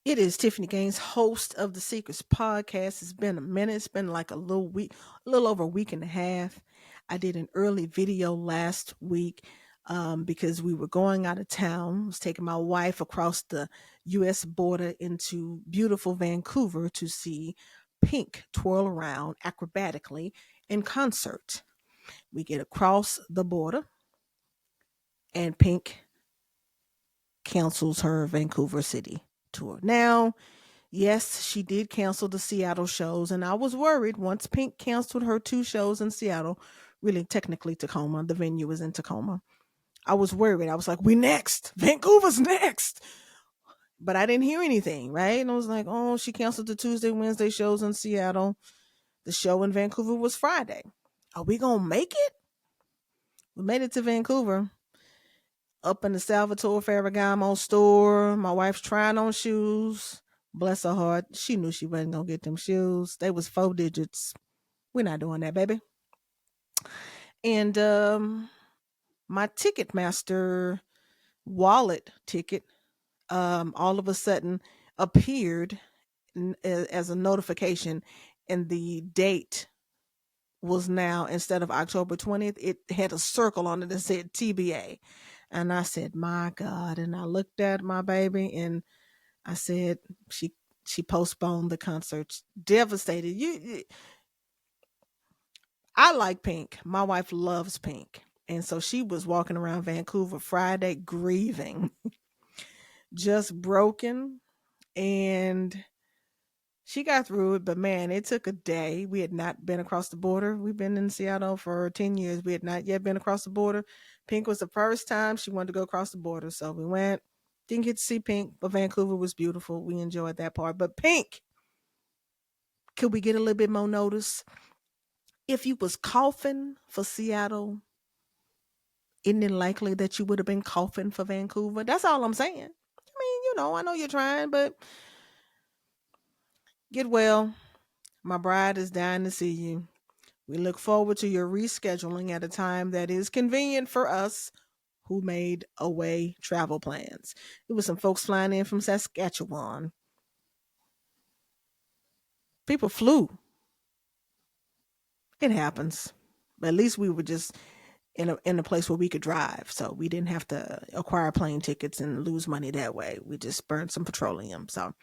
It is Tiffany Gaines, host of the Secrets Podcast. It's been a minute. It's been like a little over a week and a half. I did an early video last week because we were going out of town. I was taking my wife across the U.S. border into beautiful Vancouver to see Pink twirl around acrobatically in concert. We get across the border, and Pink cancels her Vancouver City tour. Now, yes, she did cancel the Seattle shows, and I was worried once Pink canceled her two shows in Seattle, really technically Tacoma, the venue is in Tacoma. I was worried. I was like, we next. Vancouver's next. But I didn't hear anything, right? And I was like, oh, she canceled the Tuesday, Wednesday shows in Seattle. The show in Vancouver was Friday. Are we going to make it? We made it to Vancouver. Up in the Salvatore Ferragamo store. My wife's trying on shoes. Bless her heart. She knew she wasn't gonna get them shoes. They was 4 digits. We're not doing that, baby. And my Ticketmaster wallet ticket all of a sudden appeared as a notification, and the date was now, instead of October 20th, it had a circle on it that said TBA. And I said, my God. And I looked at my baby and I said, she postponed the concert. Devastated. I like Pink. My wife loves Pink. And so she was walking around Vancouver Friday grieving, just broken. And she got through it, but man, it took a day. We had not been across the border. We've been in Seattle for 10 years. We had not yet been across the border. Pink was the first time she wanted to go across the border. So we went, didn't get to see Pink, but Vancouver was beautiful. We enjoyed that part. But Pink, could we get a little bit more notice? If you was coughing for Seattle, isn't it likely that you would have been coughing for Vancouver? That's all I'm saying. I mean, I know you're trying, but get well. My bride is dying to see you. We look forward to your rescheduling at a time that is convenient for us who made away travel plans. It was some folks flying in from Saskatchewan. People flew. It happens. But at least we were just in a place where we could drive, so we didn't have to acquire plane tickets and lose money that way. We just burned some petroleum. So,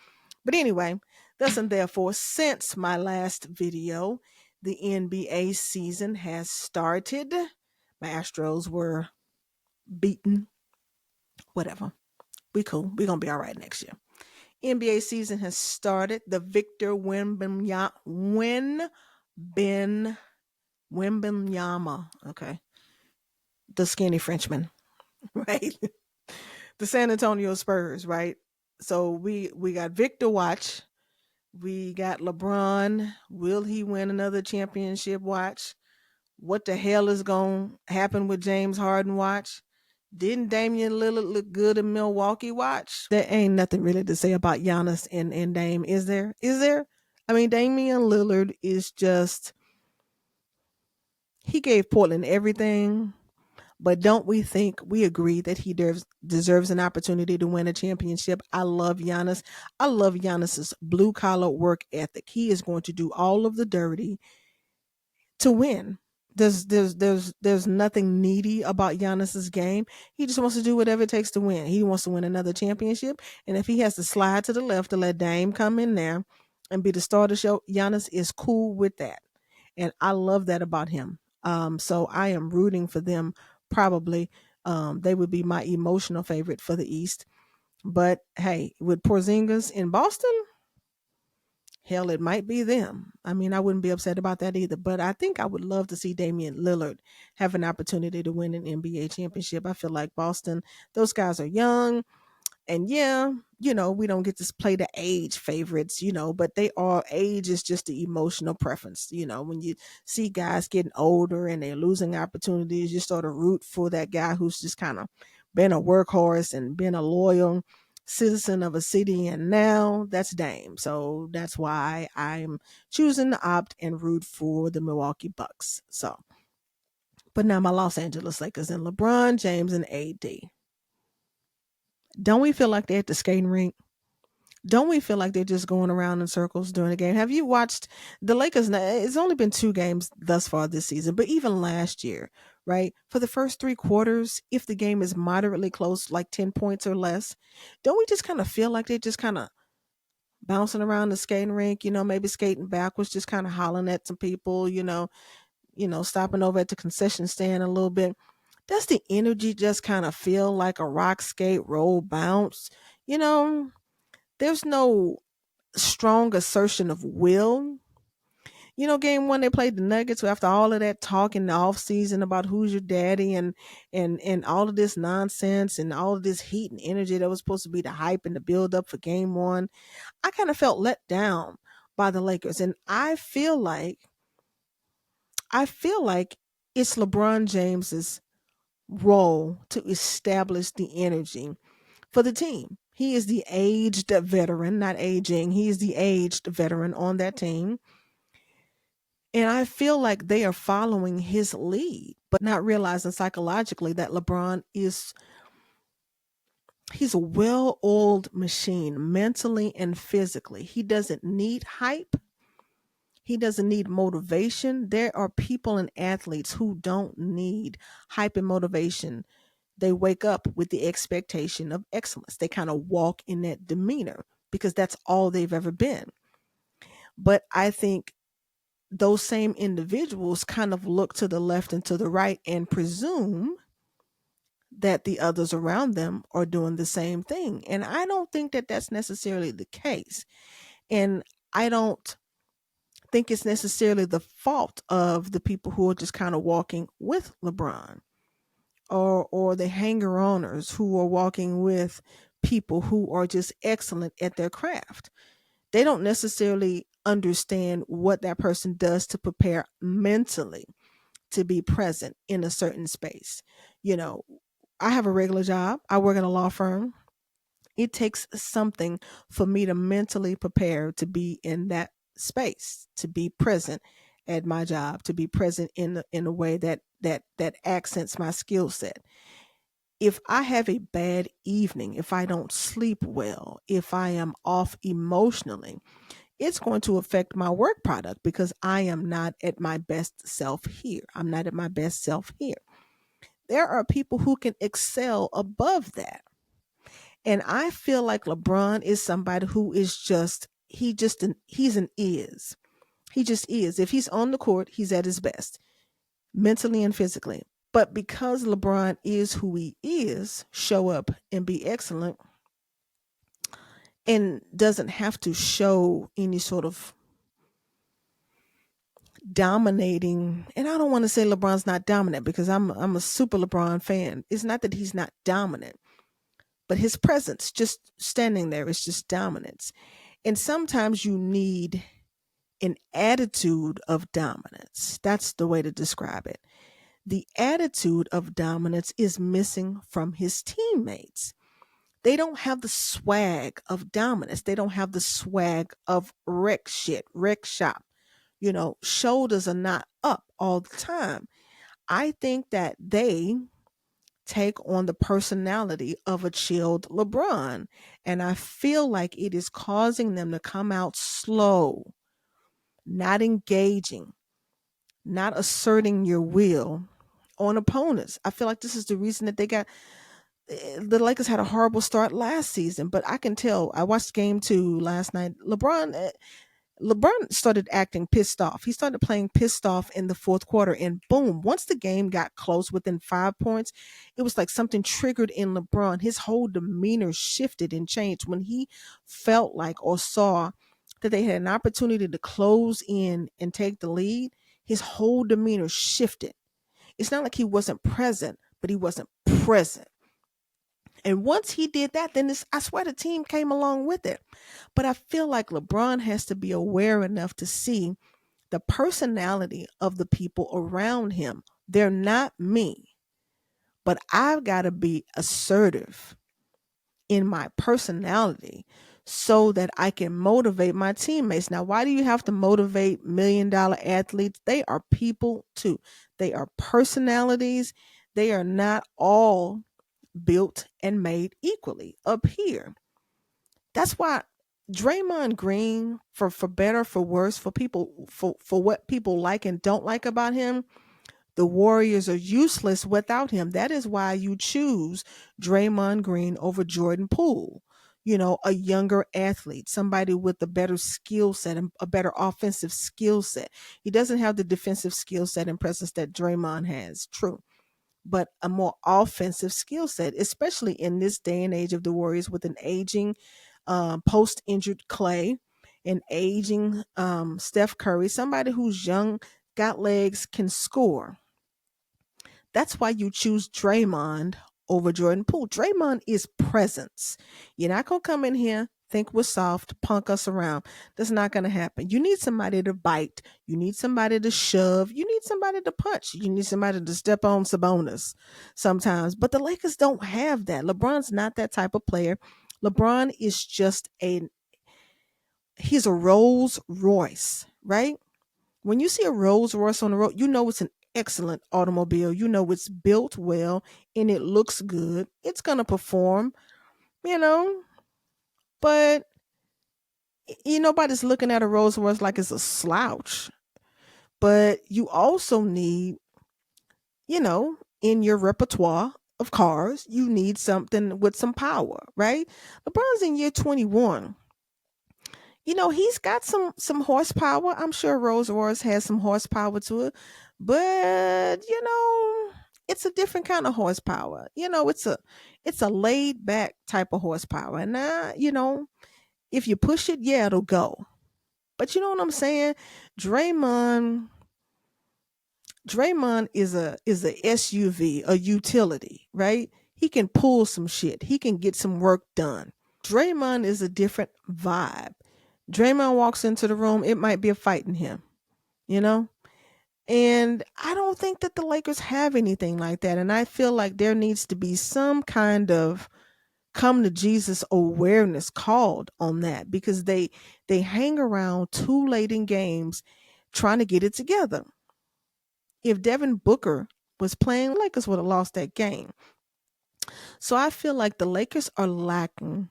but anyway, thus and therefore, since my last video, the NBA season has started. My Astros were beaten. Whatever. We cool. We're gonna be all right next year. NBA season has started. The Victor Wembanyama. Okay. The skinny Frenchman, right? The San Antonio Spurs, right? So we got Victor watch. We got LeBron. Will he win another championship watch? What the hell is going to happen with James Harden watch? Didn't Damian Lillard look good in Milwaukee watch? There ain't nothing really to say about Giannis and Dame, is there? Is there? I mean, Damian Lillard is just, he gave Portland everything. But don't we agree that he deserves an opportunity to win a championship? I love Giannis. I love Giannis's blue collar work ethic. He is going to do all of the dirty to win. There's nothing needy about Giannis's game. He just wants to do whatever it takes to win. He wants to win another championship, and if he has to slide to the left to let Dame come in there and be the star of the show, Giannis is cool with that, and I love that about him. So I am rooting for them. Probably, they would be my emotional favorite for the East. But hey, with Porzingis in Boston, hell, it might be them. I mean, I wouldn't be upset about that either. But I think I would love to see Damian Lillard have an opportunity to win an NBA championship. I feel like Boston, those guys are young. And yeah, we don't get to play the age favorites, but they are, age is just the emotional preference. When you see guys getting older and they're losing opportunities, you sort of root for that guy who's just kind of been a workhorse and been a loyal citizen of a city. And now that's Dame. So that's why I'm choosing to opt and root for the Milwaukee Bucks. So, but now my Los Angeles Lakers and LeBron James and AD. Don't we feel like they're at the skating rink? Don't we feel like they're just going around in circles during the game? Have you watched the Lakers? It's only been 2 games thus far this season, but even last year, right? For the first 3 quarters, if the game is moderately close, like 10 points or less, don't we just kind of feel like they're just kind of bouncing around the skating rink, maybe skating backwards, just kind of hollering at some people, stopping over at the concession stand a little bit? Does the energy just kind of feel like a rock skate roll bounce? You know, there's no strong assertion of will. Game one they played the Nuggets, who after all of that talk in the off season about who's your daddy and all of this nonsense and all of this heat and energy that was supposed to be the hype and the build up for game one, I kind of felt let down by the Lakers. And I feel like it's LeBron James's role to establish the energy for the team. He is the aged veteran, not aging. He is the aged veteran on that team. And I feel like they are following his lead, but not realizing psychologically that he's a well-oiled machine mentally and physically. He doesn't need hype. He doesn't need motivation. There are people and athletes who don't need hype and motivation. They wake up with the expectation of excellence. They kind of walk in that demeanor because that's all they've ever been. But I think those same individuals kind of look to the left and to the right and presume that the others around them are doing the same thing. And I don't think that that's necessarily the case. And I don't think it's necessarily the fault of the people who are just kind of walking with LeBron, or the hanger-oners who are walking with people who are just excellent at their craft. They don't necessarily understand what that person does to prepare mentally to be present in a certain space. You know, I have a regular job. I work in a law firm. It takes something for me to mentally prepare to be in that space, to be present at my job, to be present in a way that accents my skill set. If I have a bad evening, if I don't sleep well, if I am off emotionally, it's going to affect my work product because I am not at my best self here. I'm not at my best self here. There are people who can excel above that. And I feel like LeBron is somebody who is he's an is. He just is. If he's on the court, he's at his best, mentally and physically. But because LeBron is who he is, show up and be excellent and doesn't have to show any sort of dominating. And I don't want to say LeBron's not dominant because I'm a super LeBron fan. It's not that he's not dominant, but his presence just standing there is just dominance. And sometimes you need an attitude of dominance. That's the way to describe it. The attitude of dominance is missing from his teammates. They don't have the swag of dominance. They don't have the swag of wreck shop. Shoulders are not up all the time. I think that they take on the personality of a chilled LeBron. And I feel like it is causing them to come out slow, not engaging, not asserting your will on opponents. I feel like this is the reason that the Lakers had a horrible start last season, but I can tell. I watched game 2 last night. LeBron started acting pissed off. He started playing pissed off in the fourth quarter, and boom, once the game got close within 5 points, it was like something triggered in LeBron. His whole demeanor shifted and changed when he felt like or saw that they had an opportunity to close in and take the lead. His whole demeanor shifted. It's not like he wasn't present, but he wasn't present. And once he did that, then I swear the team came along with it. But I feel like LeBron has to be aware enough to see the personality of the people around him. They're not me, but I've got to be assertive in my personality so that I can motivate my teammates. Now, why do you have to motivate $1 million athletes? They are people too. They are personalities. They are not all built and made equally up here. That's why Draymond Green, for better for worse, for people for what people like and don't like about him, the Warriors are useless without him. That is why you choose Draymond Green over Jordan Poole. You know, a younger athlete, somebody with a better skill set and a better offensive skill set. He doesn't have the defensive skill set and presence that Draymond has, true, but a more offensive skill set, especially in this day and age of the Warriors with an aging post injured Clay, an aging Steph Curry, somebody who's young, got legs, can score. That's why you choose Draymond over Jordan Poole. Draymond is presence. You're not going to come in here, think we're soft, punk us around. That's not going to happen. You need somebody to bite. You need somebody to shove. You need somebody to punch. You need somebody to step on Sabonis sometimes. But the Lakers don't have that. LeBron's not that type of player. LeBron is just he's a Rolls Royce, right? When you see a Rolls Royce on the road, you know it's an excellent automobile. You know it's built well and it looks good. It's going to perform, you know, but nobody's looking at a Rolls Royce like it's a slouch. But you also need, in your repertoire of cars, you need something with some power, right? LeBron's in year 21. He's got some horsepower. I'm sure Rolls Royce has some horsepower to it, but it's a different kind of horsepower. It's a laid back type of horsepower. And now, if you push it, yeah, it'll go. But you know what I'm saying? Draymond Draymond is a SUV, a utility, right? He can pull some shit. He can get some work done. Draymond is a different vibe. Draymond walks into the room, it might be a fight in him, you know? And I don't think that the Lakers have anything like that. And I feel like there needs to be some kind of come to Jesus awareness called on that because they hang around too late in games trying to get it together. If Devin Booker was playing, Lakers would have lost that game. So I feel like the Lakers are lacking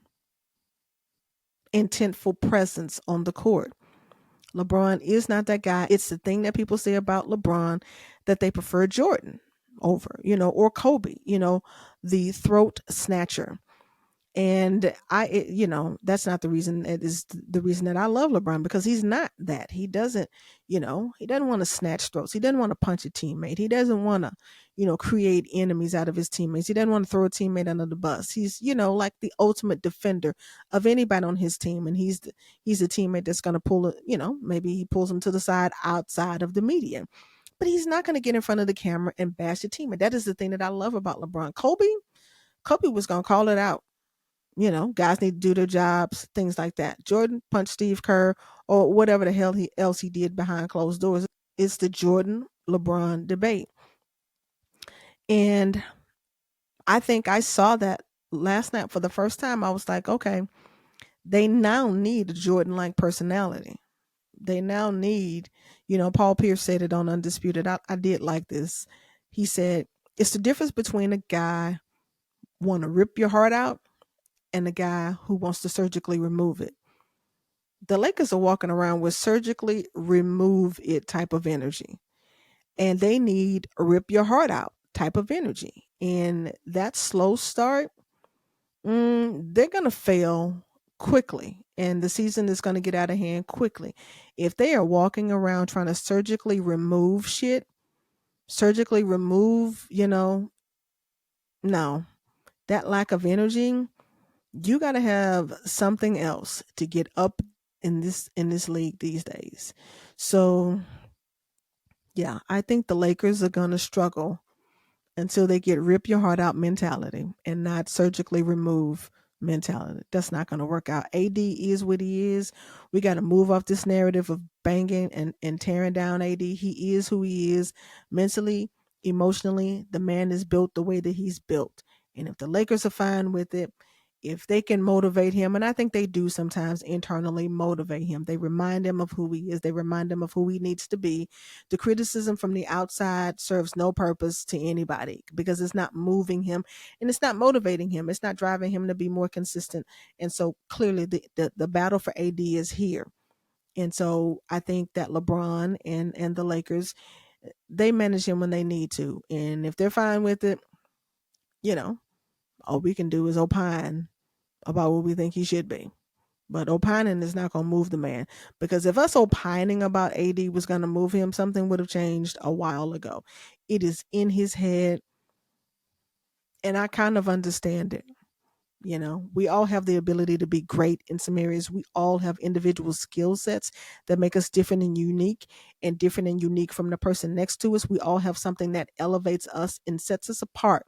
intentful presence on the court. LeBron is not that guy. It's the thing that people say about LeBron that they prefer Jordan over, or Kobe, the throat snatcher. And that's not the reason. It is the reason that I love LeBron because he's not that. He doesn't, he doesn't want to snatch throats. He doesn't want to punch a teammate. He doesn't want to, create enemies out of his teammates. He doesn't want to throw a teammate under the bus. He's, like the ultimate defender of anybody on his team. And he's a teammate that's going to pull it, maybe he pulls him to the side outside of the media. But he's not going to get in front of the camera and bash a teammate. That is the thing that I love about LeBron. Kobe was going to call it out. Guys need to do their jobs, things like that. Jordan punched Steve Kerr or whatever the hell else he did behind closed doors. It's the Jordan LeBron debate. And I think I saw that last night for the first time. I was like, okay, they now need a Jordan like personality. They now need, Paul Pierce said it on Undisputed. I did like this. He said, it's the difference between a guy want to rip your heart out and the guy who wants to surgically remove it. The Lakers are walking around with surgically remove it type of energy. And they need a rip your heart out type of energy. And that slow start, they're going to fail quickly. And the season is going to get out of hand quickly. If they are walking around trying to surgically remove shit, surgically remove, no, that lack of energy, you got to have something else to get up in this league these days. So yeah, I think the Lakers are going to struggle until they get rip your heart out mentality and not surgically remove mentality. That's not going to work out. AD is what he is. We got to move off this narrative of banging and tearing down AD. He is who he is mentally, emotionally. The man is built the way that he's built. And if the Lakers are fine with it, if they can motivate him, and I think they do sometimes internally motivate him, they remind him of who he is, they remind him of who he needs to be. The criticism from the outside serves no purpose to anybody because it's not moving him and it's not motivating him. It's not driving him to be more consistent. And so clearly the battle for AD is here. And so I think that LeBron and the Lakers, they manage him when they need to. And if they're fine with it, you know, all we can do is opine about what we think he should be. But opining is not going to move the man because if us opining about AD was going to move him, something would have changed a while ago. It is in his head, and I kind of understand it. You know, we all have the ability to be great in some areas. We all have individual skill sets that make us different and unique from the person next to us. We all have something that elevates us and sets us apart.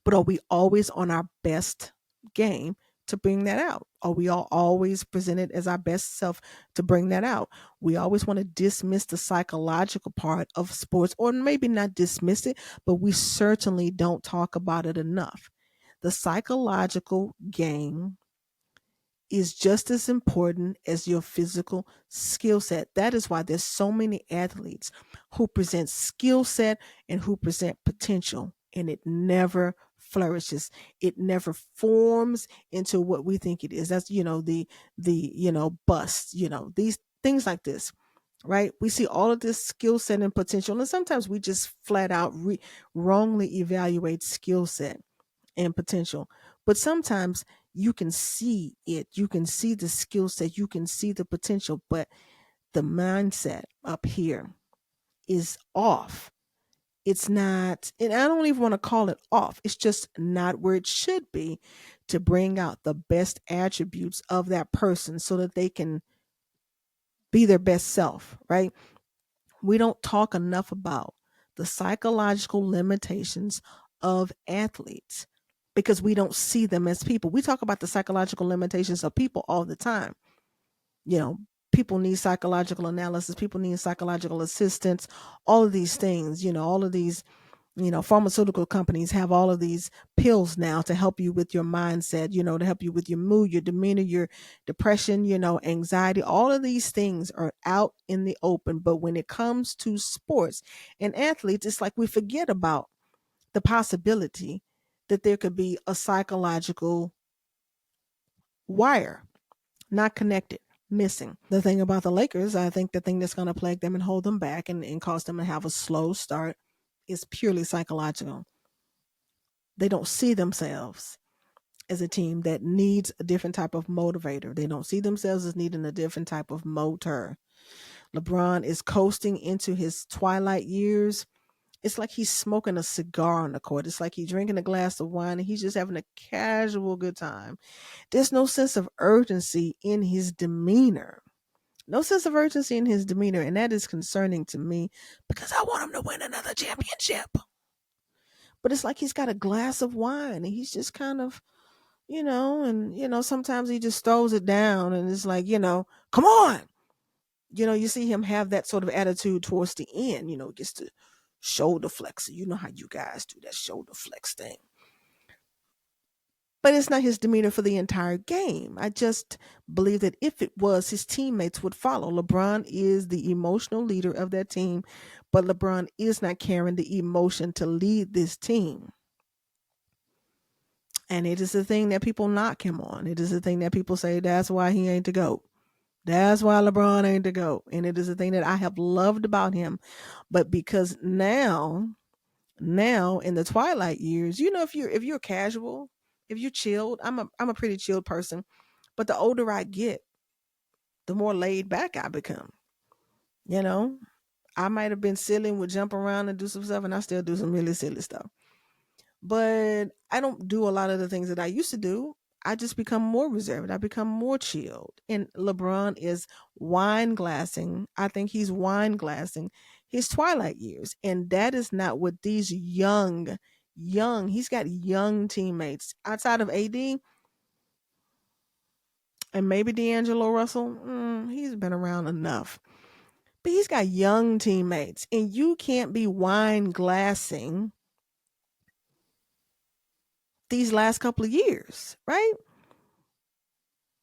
But are we always on our best game to bring that out? Are we all always presented as our best self to bring that out? We always want to dismiss the psychological part of sports, or maybe not dismiss it, but we certainly don't talk about it enough. The psychological game is just as important as your physical skill set. That is why there's so many athletes who present skill set and who present potential, and it never flourishes. It never forms into what we think it is. That's the bust, these things like this. Right? We see all of this skill set and potential, and sometimes we just flat out wrongly evaluate skill set and potential. But sometimes you can see it. You can see the skill set. You can see the potential, but the mindset up here is off. It's not, and I don't even want to call it off. It's just not where it should be to bring out the best attributes of that person so that they can be their best self, right? We don't talk enough about the psychological limitations of athletes because we don't see them as people. We talk about the psychological limitations of people all the time. You know, people need psychological analysis, people need psychological assistance, all of these things, all of these pharmaceutical companies have all of these pills now to help you with your mindset, to help you with your mood, your demeanor, your depression, anxiety. All of these things are out in the open. But when it comes to sports and athletes, it's like we forget about the possibility that there could be a psychological wire not connected, missing. The thing about the Lakers, I think the thing that's going to plague them and hold them back and cause them to have a slow start is purely psychological. They don't see themselves as a team that needs a different type of motivator. They don't see themselves as needing a different type of motor. LeBron is coasting into his twilight years. It's like he's smoking a cigar on the court. It's like he's drinking a glass of wine and he's just having a casual good time. There's no sense of urgency in his demeanor. No sense of urgency in his demeanor. And that is concerning to me because I want him to win another championship. But it's like he's got a glass of wine and he's just kind of, sometimes he just throws it down and it's like, come on. You see him have that sort of attitude towards the end, gets to shoulder flex. You know how you guys do that shoulder flex thing. But it's not his demeanor for the entire game. I just believe that if it was, his teammates would follow. LeBron is the emotional leader of that team, but LeBron is not carrying the emotion to lead this team. And it is the thing that people knock him on. It is the thing that people say that's why he ain't the GOAT. That's why LeBron ain't the GOAT. And it is the thing that I have loved about him. But because now in the twilight years, if you're casual, if you're chilled, I'm a pretty chilled person. But the older I get, the more laid back I become. You know, I might have been silly and would jump around and do some stuff, and I still do some really silly stuff. But I don't do a lot of the things that I used to do. I just become more reserved. I become more chilled. And LeBron is wine glassing. I think he's wine glassing his twilight years. And that is not what these he's got young teammates outside of AD and maybe D'Angelo Russell. He's been around enough. But he's got young teammates. And you can't be wine glassing these last couple of years, right?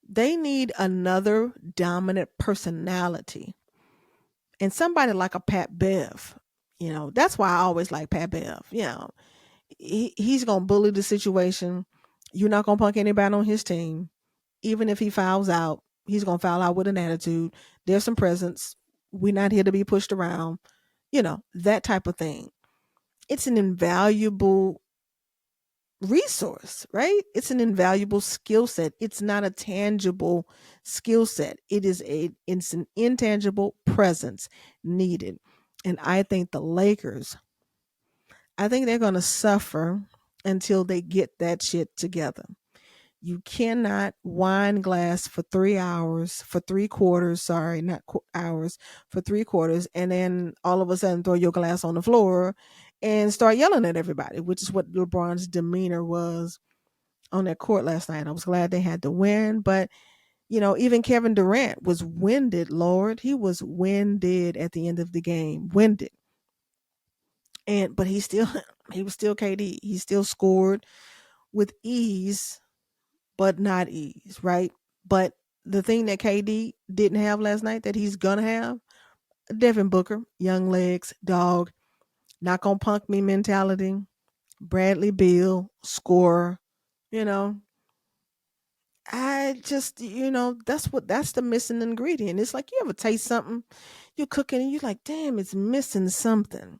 They need another dominant personality and somebody like a Pat Bev. That's why I always like Pat Bev. He's going to bully the situation. You're not going to punk anybody on his team. Even if he fouls out, he's going to foul out with an attitude. There's some presence. We're not here to be pushed around. That type of thing. It's an invaluable resource, right? It's an invaluable skill set. It's not a tangible skill set. It's an intangible presence needed. And I think the Lakers, I think they're going to suffer until they get that shit together. You cannot wine glass for 3 hours, for 3 quarters, sorry, not hours, for 3 quarters, and then all of a sudden throw your glass on the floor and start yelling at everybody, which is what LeBron's demeanor was on that court last night. I was glad they had to win, but even Kevin Durant was winded, Lord. He was winded at the end of the game, winded. But he was still KD. He still scored with ease, but not ease, right? But the thing that KD didn't have last night that he's gonna have, Devin Booker, young legs, dog, not gonna punk me mentality, Bradley Beal, scorer, you know. I just, that's the missing ingredient. It's like you ever taste something, you're cooking and you're like, damn, it's missing something.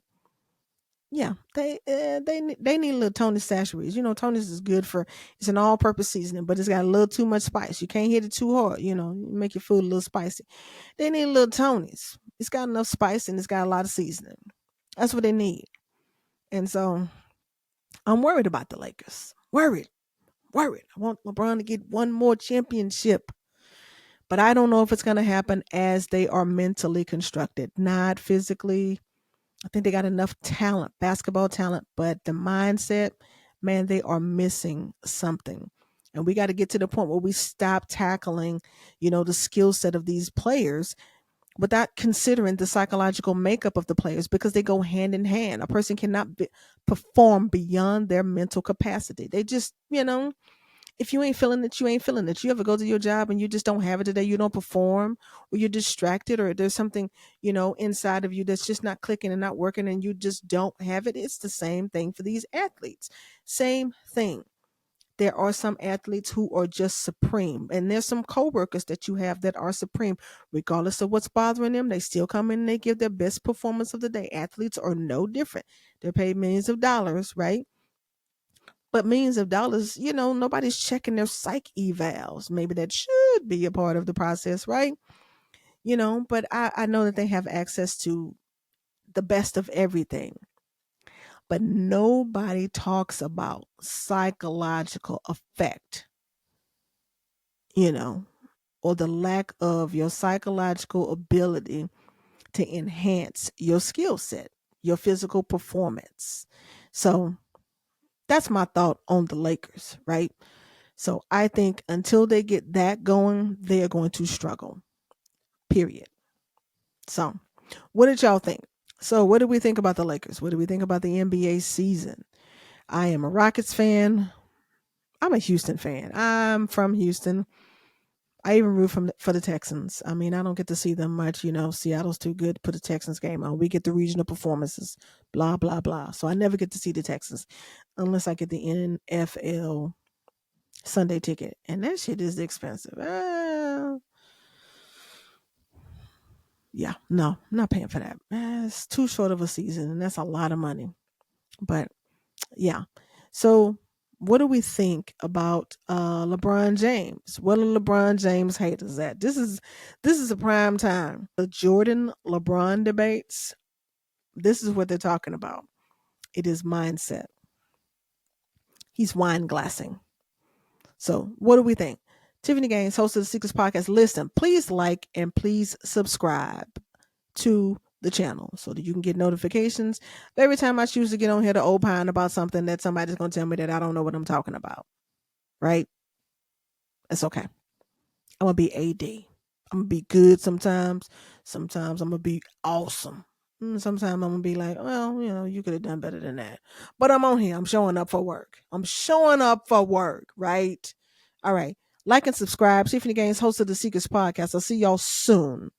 Yeah, they need a little Tony Chachere's. Tony's is good for it's an all-purpose seasoning, but it's got a little too much spice. You can't hit it too hard. Make your food a little spicy. They need a little Tony's. It's got enough spice and it's got a lot of seasoning. That's what they need. And so I'm worried about the Lakers. Worried. I want LeBron to get one more championship, but I don't know if it's going to happen as they are mentally constructed, not physically. I think they got enough talent, basketball talent, but the mindset, man, they are missing something. And we got to get to the point where we stop tackling, the skill set of these players without considering the psychological makeup of the players because they go hand in hand. A person cannot perform beyond their mental capacity. They just, if you ain't feeling it, you ain't feeling it. You ever go to your job and you just don't have it today, you don't perform, or you're distracted, or there's something, inside of you that's just not clicking and not working and you just don't have it. It's the same thing for these athletes. Same thing. There are some athletes who are just supreme, and there's some coworkers that you have that are supreme. Regardless of what's bothering them, they still come in and they give their best performance of the day. Athletes are no different. They're paid millions of dollars, right? But millions of dollars, nobody's checking their psych evals. Maybe that should be a part of the process, right? But I know that they have access to the best of everything. But nobody talks about psychological effect, you know, or the lack of your psychological ability to enhance your skill set, your physical performance. So that's my thought on the Lakers, right? So I think until they get that going, they are going to struggle. Period. So, what did y'all think? So, what do we think about the Lakers? What do we think about the NBA season? I am a Rockets fan. I'm a Houston fan. I'm from Houston. I even root for the Texans. I mean, I don't get to see them much. Seattle's too good to put a Texans game on. We get the regional performances, blah, blah, blah. So I never get to see the Texans unless I get the NFL Sunday ticket. And that shit is expensive. Yeah, no, I'm not paying for that. It's too short of a season, and that's a lot of money. But yeah, so what do we think about LeBron James? What are LeBron James haters at? This is a prime time. The Jordan LeBron debates. This is what they're talking about. It is mindset. He's wine glassing. So what do we think? Tiffany Gaines, host of the Secrets Podcast. Listen, please like and please subscribe to the channel so that you can get notifications every time I choose to get on here to opine about something that somebody's going to tell me that I don't know what I'm talking about. Right? It's okay. I'm going to be AD. I'm going to be good sometimes. Sometimes I'm going to be awesome. Sometimes I'm gonna be like, well, you could have done better than that. But I'm on here. I'm showing up for work. I'm showing up for work, right? All right. Like and subscribe. Tiffany Gaines, host of the Secrets Podcast. I'll see y'all soon.